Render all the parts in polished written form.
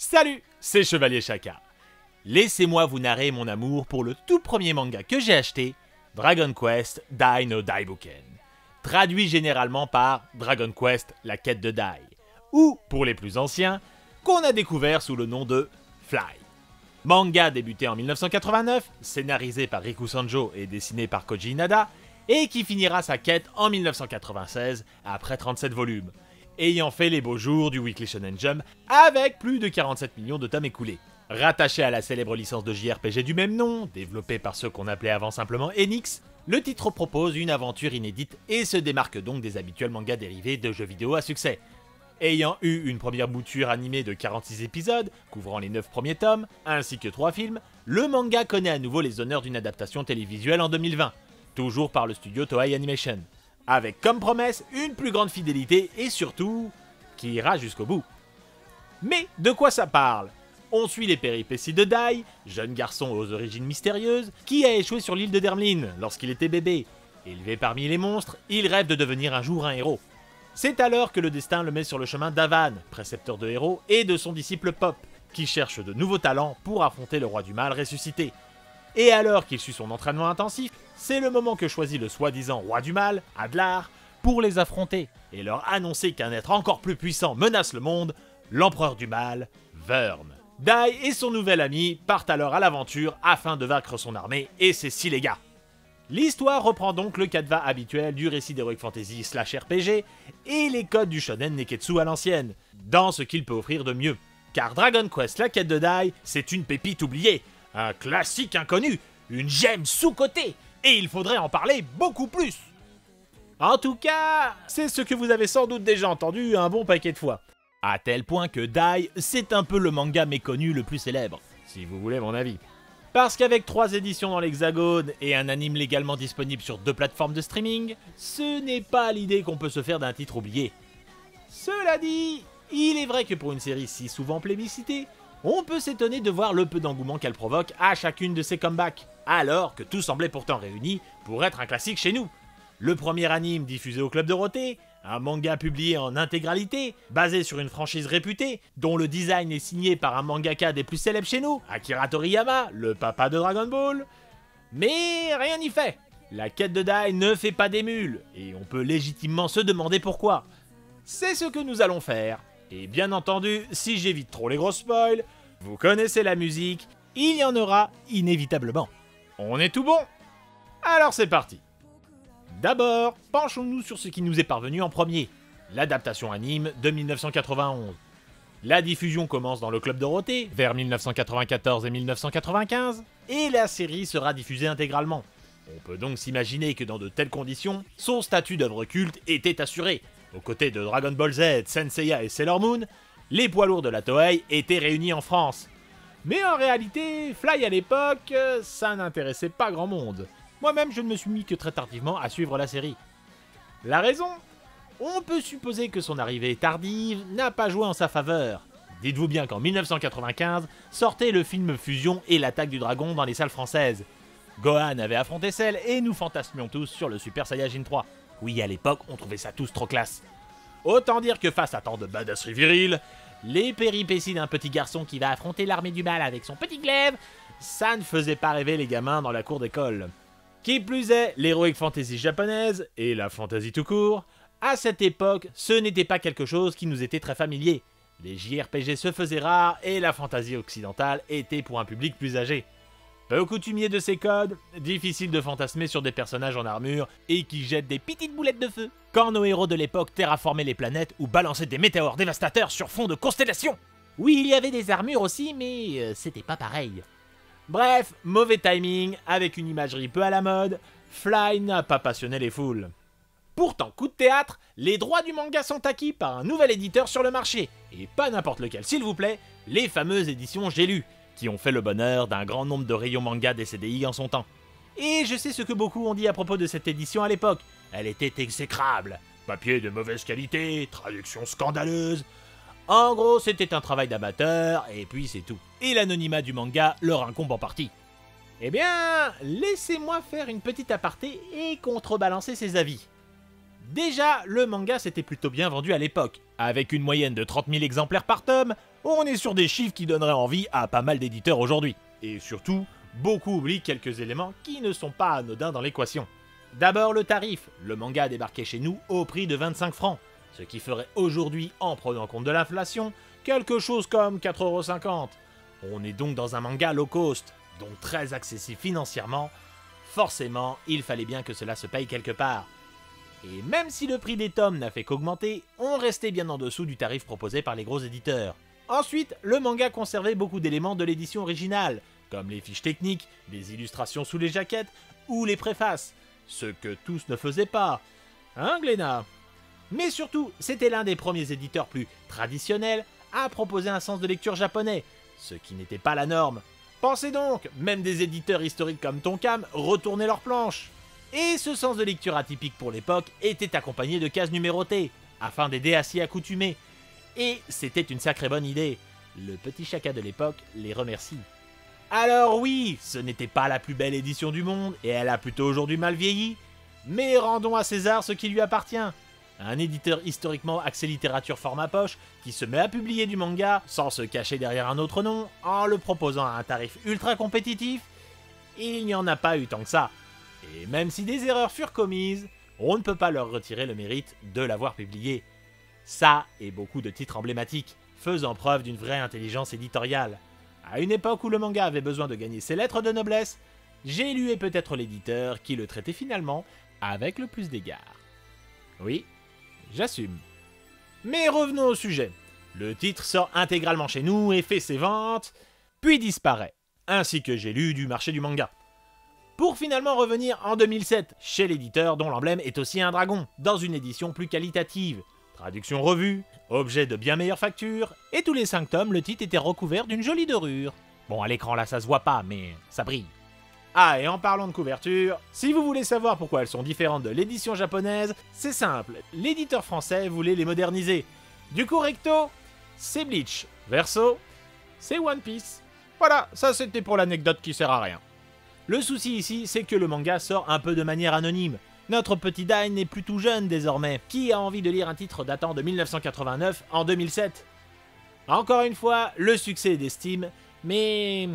Salut, c'est Chevalier Shaka. Laissez-moi vous narrer mon amour pour le tout premier manga que j'ai acheté, Dragon Quest Dai no Daibuken, traduit généralement par Dragon Quest la quête de Dai, ou, pour les plus anciens, qu'on a découvert sous le nom de Fly. Manga débuté en 1989, scénarisé par Riku Sanjo et dessiné par Koji Inada, et qui finira sa quête en 1996 après 37 volumes, ayant fait les beaux jours du Weekly Shonen Jump avec plus de 47 millions de tomes écoulés. Rattaché à la célèbre licence de JRPG du même nom, développée par ceux qu'on appelait avant simplement Enix, le titre propose une aventure inédite et se démarque donc des habituels mangas dérivés de jeux vidéo à succès. Ayant eu une première mouture animée de 46 épisodes, couvrant les 9 premiers tomes, ainsi que 3 films, le manga connaît à nouveau les honneurs d'une adaptation télévisuelle en 2020, toujours par le studio Toei Animation, avec comme promesse une plus grande fidélité et surtout, qui ira jusqu'au bout. Mais de quoi ça parle ? On suit les péripéties de Dai, jeune garçon aux origines mystérieuses, qui a échoué sur l'île de Dermlin lorsqu'il était bébé. Élevé parmi les monstres, il rêve de devenir un jour un héros. C'est alors que le destin le met sur le chemin d'Avan, précepteur de héros, et de son disciple Pop, qui cherche de nouveaux talents pour affronter le roi du mal ressuscité. Et alors qu'il suit son entraînement intensif, c'est le moment que choisit le soi-disant roi du mal, Adlar, pour les affronter, et leur annoncer qu'un être encore plus puissant menace le monde, l'empereur du mal, Wyrm. Dai et son nouvel ami partent alors à l'aventure afin de vaincre son armée et ses 6 légats. L'histoire reprend donc le canevas habituel du récit d'Heroic Fantasy / RPG et les codes du shonen neketsu à l'ancienne, dans ce qu'il peut offrir de mieux. Car Dragon Quest la quête de Dai, c'est une pépite oubliée, un classique inconnu, une gemme sous-cotée, et il faudrait en parler beaucoup plus. En tout cas, c'est ce que vous avez sans doute déjà entendu un bon paquet de fois. À tel point que Dai, c'est un peu le manga méconnu le plus célèbre, si vous voulez mon avis. Parce qu'avec 3 éditions dans l'Hexagone et un anime légalement disponible sur 2 plateformes de streaming, ce n'est pas l'idée qu'on peut se faire d'un titre oublié. Cela dit, il est vrai que pour une série si souvent plébiscitée, on peut s'étonner de voir le peu d'engouement qu'elle provoque à chacune de ses comebacks, alors que tout semblait pourtant réuni pour être un classique chez nous. Le premier anime diffusé au Club Dorothée, un manga publié en intégralité, basé sur une franchise réputée, dont le design est signé par un mangaka des plus célèbres chez nous, Akira Toriyama, le papa de Dragon Ball. Mais rien n'y fait. La quête de Dai ne fait pas des mules, et on peut légitimement se demander pourquoi. C'est ce que nous allons faire. Et bien entendu, si j'évite trop les gros spoils, vous connaissez la musique, il y en aura inévitablement. On est tout bon ? Alors c'est parti. D'abord, penchons-nous sur ce qui nous est parvenu en premier, l'adaptation anime de 1991. La diffusion commence dans le Club Dorothée, vers 1994 et 1995, et la série sera diffusée intégralement. On peut donc s'imaginer que dans de telles conditions, son statut d'œuvre culte était assuré. Aux côtés de Dragon Ball Z, Senseiya et Sailor Moon, les poids lourds de la Toei étaient réunis en France. Mais en réalité, Fly à l'époque, ça n'intéressait pas grand monde. Moi-même, je ne me suis mis que très tardivement à suivre la série. La raison ? On peut supposer que son arrivée tardive n'a pas joué en sa faveur. Dites-vous bien qu'en 1995 sortait le film Fusion et l'attaque du dragon dans les salles françaises. Gohan avait affronté Cell et nous fantasmions tous sur le Super Saiyajin 3. Oui, à l'époque, on trouvait ça tous trop classe. Autant dire que face à tant de badasseries viriles, les péripéties d'un petit garçon qui va affronter l'armée du mal avec son petit glaive, ça ne faisait pas rêver les gamins dans la cour d'école. Qui plus est, l'heroic fantasy japonaise, et la fantasy tout court, à cette époque, ce n'était pas quelque chose qui nous était très familier. Les JRPG se faisaient rares et la fantasy occidentale était pour un public plus âgé. Peu coutumier de ces codes, difficile de fantasmer sur des personnages en armure et qui jettent des petites boulettes de feu, quand nos héros de l'époque terraformaient les planètes ou balançaient des météores dévastateurs sur fond de constellations. Oui, il y avait des armures aussi, mais c'était pas pareil. Bref, mauvais timing, avec une imagerie peu à la mode, Fly n'a pas passionné les foules. Pourtant, coup de théâtre, les droits du manga sont acquis par un nouvel éditeur sur le marché, et pas n'importe lequel s'il vous plaît, les fameuses éditions J'ai lu, qui ont fait le bonheur d'un grand nombre de rayons manga des CDI en son temps. Et je sais ce que beaucoup ont dit à propos de cette édition à l'époque, elle était exécrable, papier de mauvaise qualité, traduction scandaleuse... En gros, c'était un travail d'amateur, et puis c'est tout. Et l'anonymat du manga leur incombe en partie. Eh bien, laissez-moi faire une petite aparté et contrebalancer ces avis. Déjà, le manga s'était plutôt bien vendu à l'époque. Avec une moyenne de 30 000 exemplaires par tome, On est sur des chiffres qui donneraient envie à pas mal d'éditeurs aujourd'hui. Et surtout, beaucoup oublient quelques éléments qui ne sont pas anodins dans l'équation. D'abord le tarif, le manga a débarqué chez nous au prix de 25 francs, ce qui ferait aujourd'hui, en prenant compte de l'inflation, quelque chose comme 4,50 €. On est donc dans un manga low cost, donc très accessible financièrement. Forcément, il fallait bien que cela se paye quelque part. Et même si le prix des tomes n'a fait qu'augmenter, on restait bien en dessous du tarif proposé par les gros éditeurs. Ensuite, le manga conservait beaucoup d'éléments de l'édition originale, comme les fiches techniques, les illustrations sous les jaquettes ou les préfaces, ce que tous ne faisaient pas. Hein, Glénat? Mais surtout, c'était l'un des premiers éditeurs plus traditionnels à proposer un sens de lecture japonais, ce qui n'était pas la norme. Pensez donc, même des éditeurs historiques comme Tonkam retournaient leurs planches. Et ce sens de lecture atypique pour l'époque était accompagné de cases numérotées, afin d'aider à s'y accoutumer. Et c'était une sacrée bonne idée. Le petit Chaka de l'époque les remercie. Alors oui, ce n'était pas la plus belle édition du monde, et elle a plutôt aujourd'hui mal vieilli, mais rendons à César ce qui lui appartient. Un éditeur historiquement axé littérature format poche qui se met à publier du manga sans se cacher derrière un autre nom, en le proposant à un tarif ultra compétitif, il n'y en a pas eu tant que ça. Et même si des erreurs furent commises, on ne peut pas leur retirer le mérite de l'avoir publié. Ça et beaucoup de titres emblématiques, faisant preuve d'une vraie intelligence éditoriale. À une époque où le manga avait besoin de gagner ses lettres de noblesse, j'ai lu et peut-être l'éditeur qui le traitait finalement avec le plus d'égard. Oui, j'assume. Mais revenons au sujet. Le titre sort intégralement chez nous et fait ses ventes, puis disparaît, ainsi que j'ai lu du marché du manga. Pour finalement revenir en 2007 chez l'éditeur dont l'emblème est aussi un dragon, dans une édition plus qualitative. Traduction revue, objet de bien meilleure facture, et tous les 5 tomes, le titre était recouvert d'une jolie dorure. Bon, à l'écran là ça se voit pas, mais ça brille. Ah, et en parlant de couverture, si vous voulez savoir pourquoi elles sont différentes de l'édition japonaise, c'est simple, l'éditeur français voulait les moderniser. Du coup, recto, c'est Bleach, verso, c'est One Piece. Voilà, ça c'était pour l'anecdote qui sert à rien. Le souci ici, c'est que le manga sort un peu de manière anonyme. Notre petit Dai n'est plus tout jeune désormais. Qui a envie de lire un titre datant de 1989 en 2007? Encore une fois, le succès est d'estime, mais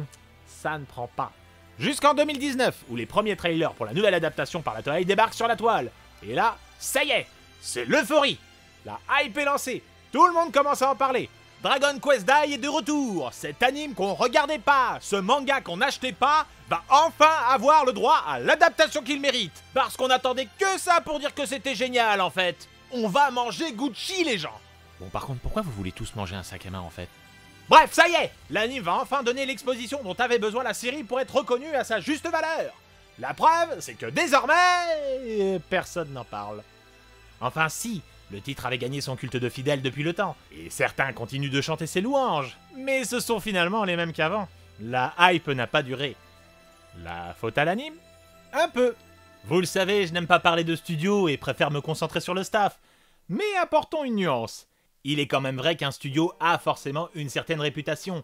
ça ne prend pas. Jusqu'en 2019, où les premiers trailers pour la nouvelle adaptation par la Toei débarquent sur la toile. Et là, ça y est, c'est l'euphorie. La hype est lancée, tout le monde commence à en parler. Dragon Quest Dai est de retour, cet anime qu'on regardait pas, ce manga qu'on n'achetait pas, va enfin avoir le droit à l'adaptation qu'il mérite. Parce qu'on attendait que ça pour dire que c'était génial en fait. On va manger Gucci les gens. Bon par contre, pourquoi vous voulez tous manger un sac à main en fait? Bref, ça y est, l'anime va enfin donner l'exposition dont avait besoin la série pour être reconnue à sa juste valeur. La preuve, c'est que désormais, personne n'en parle. Enfin si, le titre avait gagné son culte de fidèles depuis le temps, et certains continuent de chanter ses louanges, mais ce sont finalement les mêmes qu'avant. La hype n'a pas duré. La faute à l'anime? Un peu. Vous le savez, je n'aime pas parler de studio et préfère me concentrer sur le staff. Mais apportons une nuance. Il est quand même vrai qu'un studio a forcément une certaine réputation.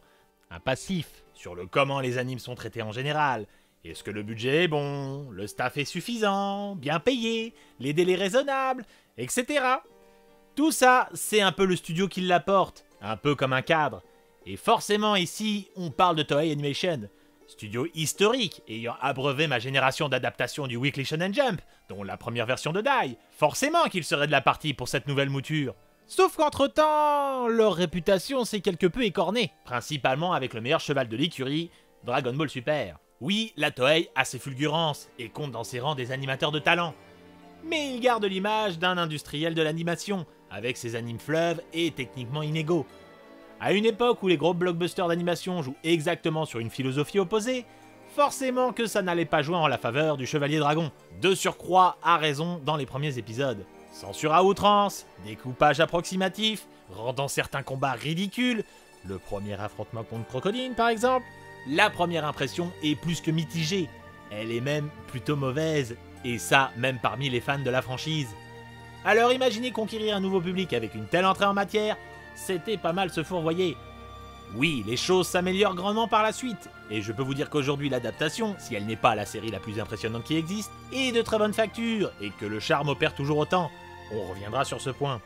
Un passif sur le comment les animes sont traités en général. Est-ce que le budget est bon, le staff est suffisant, bien payé, les délais raisonnables, etc. Tout ça, c'est un peu le studio qui l'apporte, un peu comme un cadre. Et forcément ici, on parle de Toei Animation. Studio historique, ayant abreuvé ma génération d'adaptations du Weekly Shonen Jump, dont la première version de Dai. Forcément qu'il serait de la partie pour cette nouvelle mouture. Sauf qu'entre-temps, leur réputation s'est quelque peu écornée, principalement avec le meilleur cheval de l'écurie, Dragon Ball Super. Oui, la Toei a ses fulgurances, et compte dans ses rangs des animateurs de talent. Mais il garde l'image d'un industriel de l'animation, avec ses animes fleuves et techniquement inégaux. À une époque où les gros blockbusters d'animation jouent exactement sur une philosophie opposée, forcément que ça n'allait pas jouer en la faveur du Chevalier Dragon. De surcroît, à raison dans les premiers épisodes. Censure à outrance, découpage approximatif, rendant certains combats ridicules, le premier affrontement contre Crocodile par exemple, la première impression est plus que mitigée. Elle est même plutôt mauvaise, et ça même parmi les fans de la franchise. Alors imaginez conquérir un nouveau public avec une telle entrée en matière, c'était pas mal se fourvoyer. Oui, les choses s'améliorent grandement par la suite, et je peux vous dire qu'aujourd'hui l'adaptation, si elle n'est pas la série la plus impressionnante qui existe, est de très bonne facture, et que le charme opère toujours autant. On reviendra sur ce point.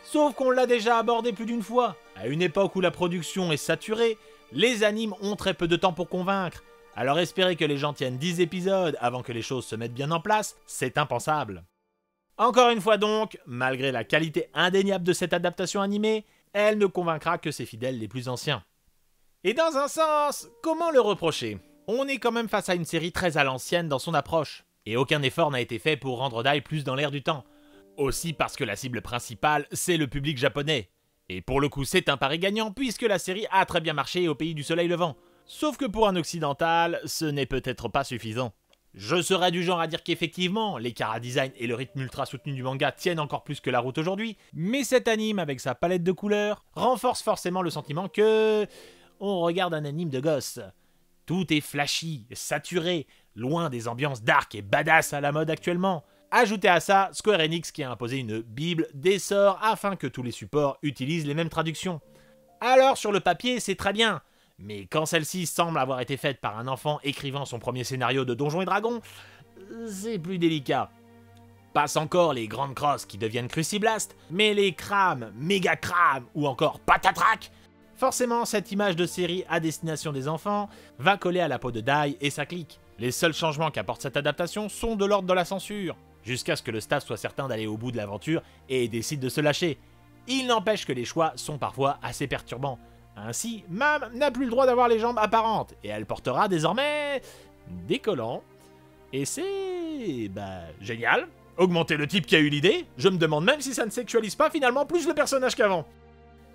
Sauf qu'on l'a déjà abordé plus d'une fois. À une époque où la production est saturée, les animes ont très peu de temps pour convaincre. Alors espérer que les gens tiennent 10 épisodes avant que les choses se mettent bien en place, c'est impensable. Encore une fois donc, malgré la qualité indéniable de cette adaptation animée, elle ne convaincra que ses fidèles les plus anciens. Et dans un sens, comment le reprocher? On est quand même face à une série très à l'ancienne dans son approche, et aucun effort n'a été fait pour rendre Dai plus dans l'air du temps. Aussi parce que la cible principale, c'est le public japonais. Et pour le coup, c'est un pari gagnant puisque la série a très bien marché au pays du soleil levant. Sauf que pour un occidental, ce n'est peut-être pas suffisant. Je serais du genre à dire qu'effectivement, les chara-design et le rythme ultra soutenu du manga tiennent encore plus que la route aujourd'hui, mais cet anime avec sa palette de couleurs renforce forcément le sentiment que on regarde un anime de gosse. Tout est flashy, saturé, loin des ambiances dark et badass à la mode actuellement. Ajoutez à ça Square Enix qui a imposé une bible des sorts afin que tous les supports utilisent les mêmes traductions. Alors sur le papier c'est très bien, mais quand celle-ci semble avoir été faite par un enfant écrivant son premier scénario de Donjons et Dragons, c'est plus délicat. Passe encore les grandes crosses qui deviennent Cruciblast, mais les crams, méga crams ou encore patatrac, forcément cette image de série à destination des enfants va coller à la peau de Dai et sa clique. Les seuls changements qu'apporte cette adaptation sont de l'ordre de la censure, jusqu'à ce que le staff soit certain d'aller au bout de l'aventure et décide de se lâcher. Il n'empêche que les choix sont parfois assez perturbants. Ainsi, Mam n'a plus le droit d'avoir les jambes apparentes, et elle portera désormais des collants. Et c'est... génial. Augmenter le type qui a eu l'idée, je me demande même si ça ne sexualise pas finalement plus le personnage qu'avant.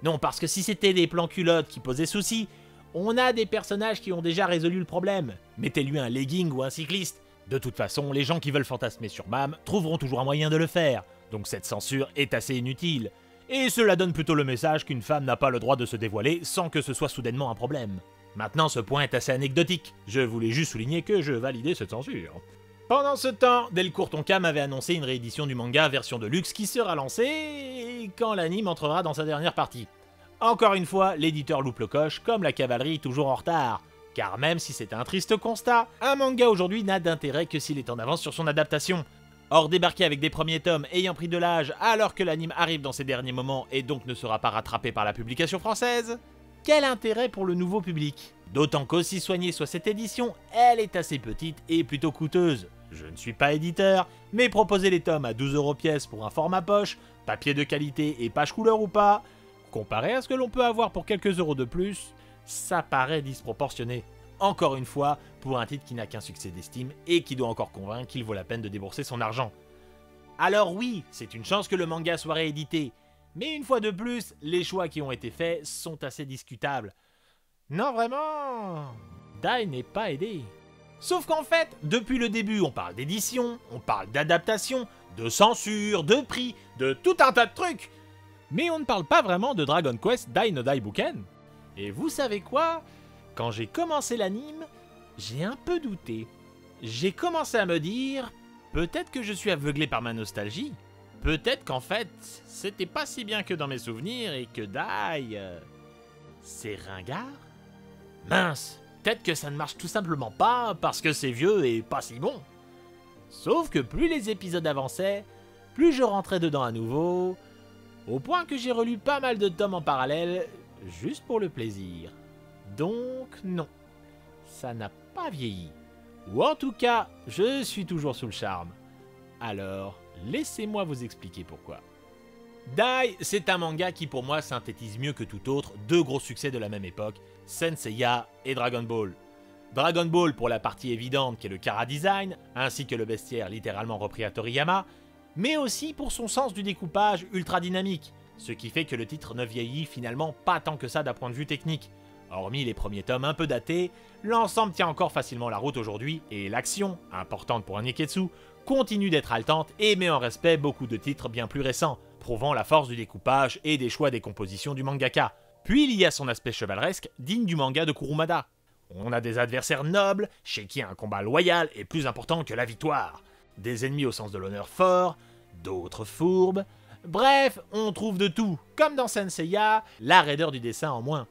Non, parce que si c'était des plans culottes qui posaient souci, on a des personnages qui ont déjà résolu le problème. Mettez-lui un legging ou un cycliste. De toute façon, les gens qui veulent fantasmer sur Mam trouveront toujours un moyen de le faire, donc cette censure est assez inutile. Et cela donne plutôt le message qu'une femme n'a pas le droit de se dévoiler sans que ce soit soudainement un problème. Maintenant, ce point est assez anecdotique, je voulais juste souligner que je validais cette censure. Pendant ce temps, Delcourt Tonkam avait annoncé une réédition du manga version de luxe qui sera lancée quand l'anime entrera dans sa dernière partie. Encore une fois, l'éditeur loupe le coche, comme la cavalerie toujours en retard. Car même si c'est un triste constat, un manga aujourd'hui n'a d'intérêt que s'il est en avance sur son adaptation. Or, débarquer avec des premiers tomes ayant pris de l'âge alors que l'anime arrive dans ses derniers moments et donc ne sera pas rattrapé par la publication française, quel intérêt pour le nouveau public? D'autant qu'aussi soignée soit cette édition, elle est assez petite et plutôt coûteuse. Je ne suis pas éditeur, mais proposer les tomes à 12 € pièce pour un format poche, papier de qualité et page couleur ou pas, comparé à ce que l'on peut avoir pour quelques euros de plus, ça paraît disproportionné. Encore une fois, pour un titre qui n'a qu'un succès d'estime et qui doit encore convaincre qu'il vaut la peine de débourser son argent. Alors oui, c'est une chance que le manga soit réédité, mais une fois de plus, les choix qui ont été faits sont assez discutables. Non vraiment, Dai n'est pas aidé. Sauf qu'en fait, depuis le début, on parle d'édition, on parle d'adaptation, de censure, de prix, de tout un tas de trucs. Mais on ne parle pas vraiment de Dragon Quest Dai no Daibuken. Et vous savez quoi? Quand j'ai commencé l'anime, j'ai un peu douté. J'ai commencé à me dire, peut-être que je suis aveuglé par ma nostalgie. Peut-être qu'en fait, c'était pas si bien que dans mes souvenirs et que Dai... c'est ringard? Mince, peut-être que ça ne marche tout simplement pas parce que c'est vieux et pas si bon. Sauf que plus les épisodes avançaient, plus je rentrais dedans à nouveau, au point que j'ai relu pas mal de tomes en parallèle, juste pour le plaisir. Donc non, ça n'a pas vieilli. Ou en tout cas, je suis toujours sous le charme. Alors, laissez-moi vous expliquer pourquoi. Dai, c'est un manga qui pour moi synthétise mieux que tout autre deux gros succès de la même époque, Saint Seiya et Dragon Ball. Dragon Ball pour la partie évidente qui est le chara-design, ainsi que le bestiaire littéralement repris à Toriyama, mais aussi pour son sens du découpage ultra dynamique, ce qui fait que le titre ne vieillit finalement pas tant que ça d'un point de vue technique. Hormis les premiers tomes un peu datés, l'ensemble tient encore facilement la route aujourd'hui et l'action, importante pour un Neketsu, continue d'être haletante et met en respect beaucoup de titres bien plus récents, prouvant la force du découpage et des choix des compositions du mangaka. Puis il y a son aspect chevaleresque, digne du manga de Kurumada. On a des adversaires nobles, chez qui un combat loyal est plus important que la victoire. Des ennemis au sens de l'honneur forts, d'autres fourbes. Bref, on trouve de tout, comme dans Saint Seiya, la raideur du dessin en moins.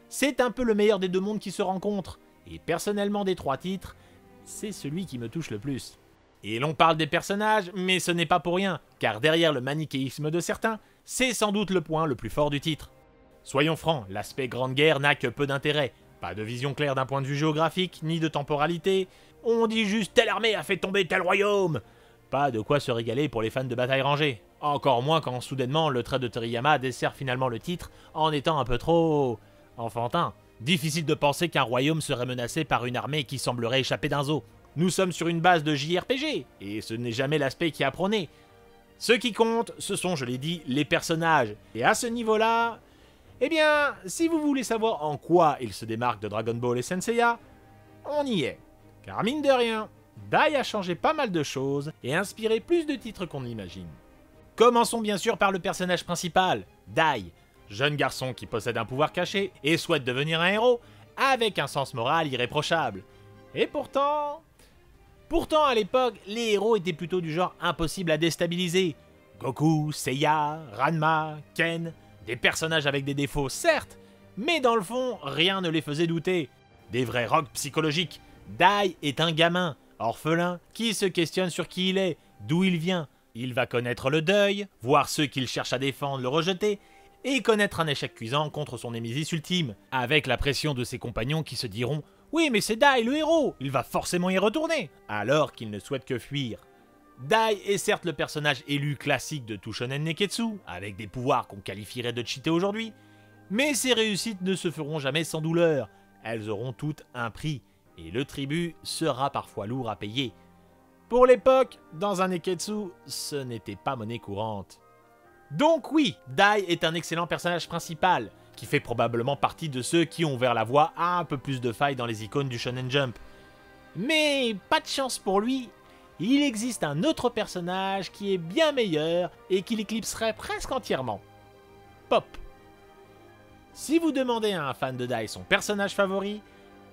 C'est un peu le meilleur des deux mondes qui se rencontrent, et personnellement des trois titres, c'est celui qui me touche le plus. Et l'on parle des personnages, mais ce n'est pas pour rien, car derrière le manichéisme de certains, c'est sans doute le point le plus fort du titre. Soyons francs, l'aspect Grande Guerre n'a que peu d'intérêt. Pas de vision claire d'un point de vue géographique, ni de temporalité. On dit juste telle armée a fait tomber tel royaume. Pas de quoi se régaler pour les fans de bataille rangée. Encore moins quand soudainement le trait de Toriyama dessert finalement le titre en étant un peu trop... enfantin. Difficile de penser qu'un royaume serait menacé par une armée qui semblerait échapper d'un zoo. Nous sommes sur une base de JRPG, et ce n'est jamais l'aspect qui a prôné. Ce qui compte, ce sont, je l'ai dit, les personnages. Et à ce niveau-là... Eh bien, si vous voulez savoir en quoi il se démarque de Dragon Ball et Senseiya, on y est. Car mine de rien, Dai a changé pas mal de choses et inspiré plus de titres qu'on l'imagine. Commençons bien sûr par le personnage principal, Dai, jeune garçon qui possède un pouvoir caché et souhaite devenir un héros, avec un sens moral irréprochable. Et pourtant à l'époque, les héros étaient plutôt du genre impossible à déstabiliser. Goku, Seiya, Ranma, Ken, des personnages avec des défauts certes, mais dans le fond, rien ne les faisait douter. Des vrais rocs psychologiques. Dai est un gamin, orphelin, qui se questionne sur qui il est, d'où il vient. Il va connaître le deuil, voir ceux qu'il cherche à défendre le rejeter, et connaître un échec cuisant contre son némésis ultime, avec la pression de ses compagnons qui se diront « Oui, mais c'est Dai le héros, il va forcément y retourner !» alors qu'il ne souhaite que fuir. Dai est certes le personnage élu classique de tout shonen neketsu, avec des pouvoirs qu'on qualifierait de cheatés aujourd'hui, mais ses réussites ne se feront jamais sans douleur, elles auront toutes un prix, et le tribut sera parfois lourd à payer. Pour l'époque, dans un neketsu, ce n'était pas monnaie courante. Donc oui, Dai est un excellent personnage principal, qui fait probablement partie de ceux qui ont ouvert la voie à un peu plus de failles dans les icônes du Shonen Jump. Mais pas de chance pour lui, il existe un autre personnage qui est bien meilleur et qui l'éclipserait presque entièrement. Pop. Si vous demandez à un fan de Dai son personnage favori,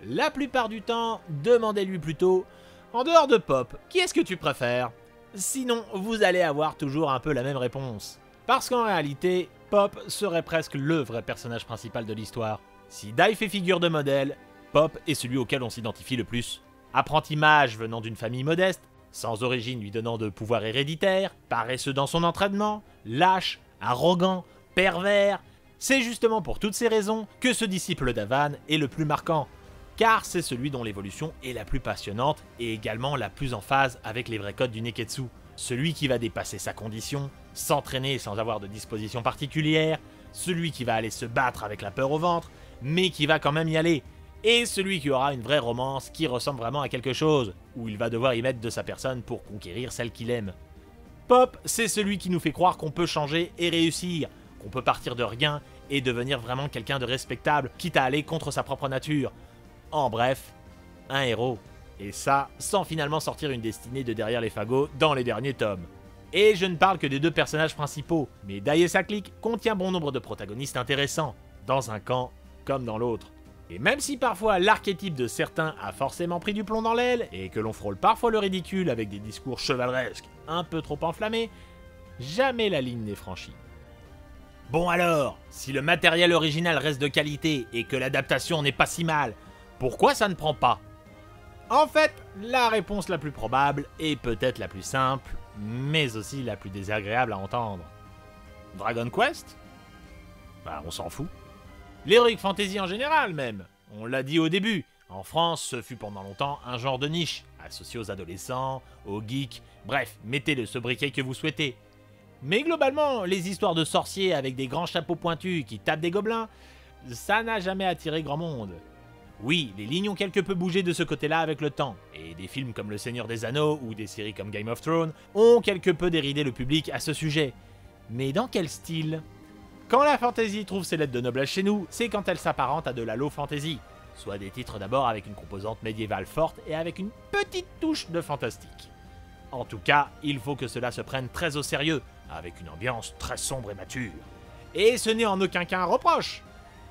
la plupart du temps, demandez-lui plutôt « En dehors de Pop, qui est-ce que tu préfères ?» Sinon, vous allez avoir toujours un peu la même réponse. Parce qu'en réalité, Pop serait presque le vrai personnage principal de l'histoire. Si Dai fait figure de modèle, Pop est celui auquel on s'identifie le plus. Apprenti mage venant d'une famille modeste, sans origine lui donnant de pouvoir héréditaire, paresseux dans son entraînement, lâche, arrogant, pervers, c'est justement pour toutes ces raisons que ce disciple d'Avan est le plus marquant, car c'est celui dont l'évolution est la plus passionnante et également la plus en phase avec les vrais codes du Neketsu. Celui qui va dépasser sa condition, s'entraîner sans avoir de disposition particulière, celui qui va aller se battre avec la peur au ventre, mais qui va quand même y aller, et celui qui aura une vraie romance qui ressemble vraiment à quelque chose, où il va devoir y mettre de sa personne pour conquérir celle qu'il aime. Pop, c'est celui qui nous fait croire qu'on peut changer et réussir, qu'on peut partir de rien et devenir vraiment quelqu'un de respectable, quitte à aller contre sa propre nature. En bref, un héros. Et ça, sans finalement sortir une destinée de derrière les fagots dans les derniers tomes. Et je ne parle que des deux personnages principaux, mais Dai et sa clique contient bon nombre de protagonistes intéressants, dans un camp comme dans l'autre. Et même si parfois l'archétype de certains a forcément pris du plomb dans l'aile, et que l'on frôle parfois le ridicule avec des discours chevaleresques un peu trop enflammés, jamais la ligne n'est franchie. Bon alors, si le matériel original reste de qualité et que l'adaptation n'est pas si mal, pourquoi ça ne prend pas? En fait, la réponse la plus probable est peut-être la plus simple, mais aussi la plus désagréable à entendre. Dragon Quest? Bah on s'en fout. L'Heroic Fantasy en général même, on l'a dit au début, en France ce fut pendant longtemps un genre de niche, associé aux adolescents, aux geeks, bref, mettez le sobriquet que vous souhaitez. Mais globalement, les histoires de sorciers avec des grands chapeaux pointus qui tapent des gobelins, ça n'a jamais attiré grand monde. Oui, les lignes ont quelque peu bougé de ce côté-là avec le temps, et des films comme Le Seigneur des Anneaux ou des séries comme Game of Thrones ont quelque peu déridé le public à ce sujet. Mais dans quel style? Quand la fantasy trouve ses lettres de noblesse chez nous, c'est quand elle s'apparente à de la low fantasy, soit des titres d'abord avec une composante médiévale forte et avec une petite touche de fantastique. En tout cas, il faut que cela se prenne très au sérieux, avec une ambiance très sombre et mature. Et ce n'est en aucun cas un reproche,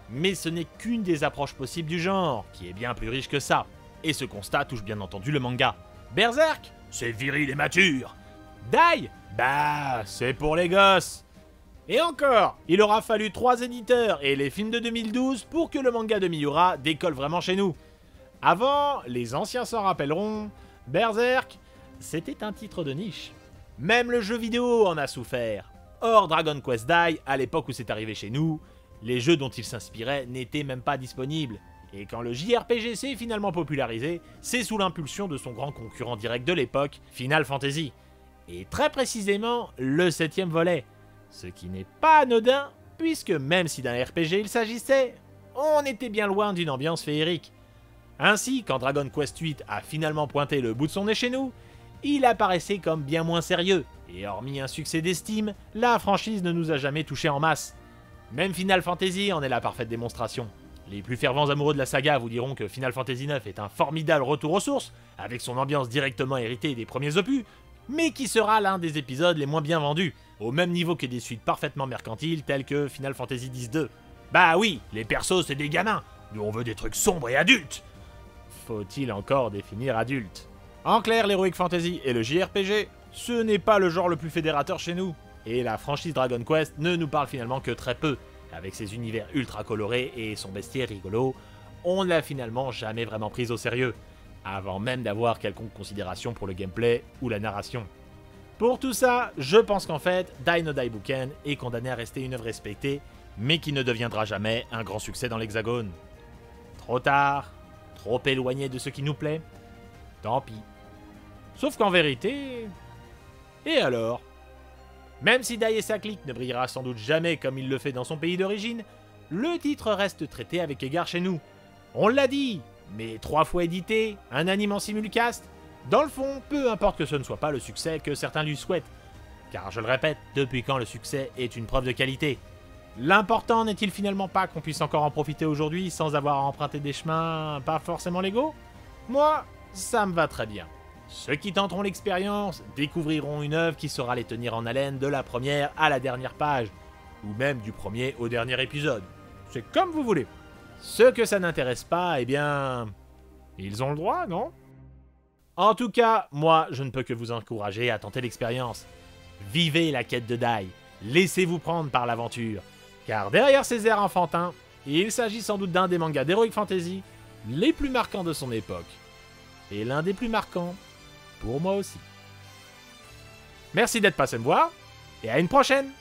mais ce n'est qu'une des approches possibles du genre, qui est bien plus riche que ça. Et ce constat touche bien entendu le manga. Berserk, c'est viril et mature. Dai, bah, c'est pour les gosses. Et encore, il aura fallu 3 éditeurs et les films de 2012 pour que le manga de Miura décolle vraiment chez nous. Avant, les anciens s'en rappelleront, Berserk, c'était un titre de niche. Même le jeu vidéo en a souffert. Or, Dragon Quest Dai, à l'époque où c'est arrivé chez nous, les jeux dont il s'inspirait n'étaient même pas disponibles. Et quand le JRPG s'est finalement popularisé, c'est sous l'impulsion de son grand concurrent direct de l'époque, Final Fantasy. Et très précisément, le 7ème volet. Ce qui n'est pas anodin, puisque même si d'un RPG il s'agissait, on était bien loin d'une ambiance féerique. Ainsi, quand Dragon Quest VIII a finalement pointé le bout de son nez chez nous, il apparaissait comme bien moins sérieux, et hormis un succès d'estime, la franchise ne nous a jamais touchés en masse. Même Final Fantasy en est la parfaite démonstration. Les plus fervents amoureux de la saga vous diront que Final Fantasy IX est un formidable retour aux sources, avec son ambiance directement héritée des premiers opus, mais qui sera l'un des épisodes les moins bien vendus, au même niveau que des suites parfaitement mercantiles telles que Final Fantasy X-2. Bah oui, les persos c'est des gamins, nous on veut des trucs sombres et adultes. Faut-il encore définir adulte? En clair, l'Heroic Fantasy et le JRPG, ce n'est pas le genre le plus fédérateur chez nous, et la franchise Dragon Quest ne nous parle finalement que très peu. Avec ses univers ultra colorés et son bestiaire rigolo, on ne l'a finalement jamais vraiment prise au sérieux, avant même d'avoir quelconque considération pour le gameplay ou la narration. Pour tout ça, je pense qu'en fait, Dai no Daibuken est condamné à rester une œuvre respectée, mais qui ne deviendra jamais un grand succès dans l'Hexagone. Trop tard, trop éloigné de ce qui nous plaît, tant pis. Sauf qu'en vérité... Et alors ? Même si Dai et sa clique ne brillera sans doute jamais comme il le fait dans son pays d'origine, le titre reste traité avec égard chez nous. On l'a dit, mais 3 fois édité, un anime en simulcast, dans le fond, peu importe que ce ne soit pas le succès que certains lui souhaitent. Car je le répète, depuis quand le succès est une preuve de qualité? L'important n'est-il finalement pas qu'on puisse encore en profiter aujourd'hui sans avoir à emprunter des chemins pas forcément légaux? Moi, ça me va très bien. Ceux qui tenteront l'expérience découvriront une œuvre qui saura les tenir en haleine de la première à la dernière page, ou même du premier au dernier épisode. C'est comme vous voulez. Ceux que ça n'intéresse pas, eh bien... ils ont le droit, non? En tout cas, moi, je ne peux que vous encourager à tenter l'expérience. Vivez la quête de Dai, laissez-vous prendre par l'aventure, car derrière ces airs enfantins, il s'agit sans doute d'un des mangas d'Heroic Fantasy les plus marquants de son époque. Et l'un des plus marquants pour moi aussi. Merci d'être passé me voir, et à une prochaine!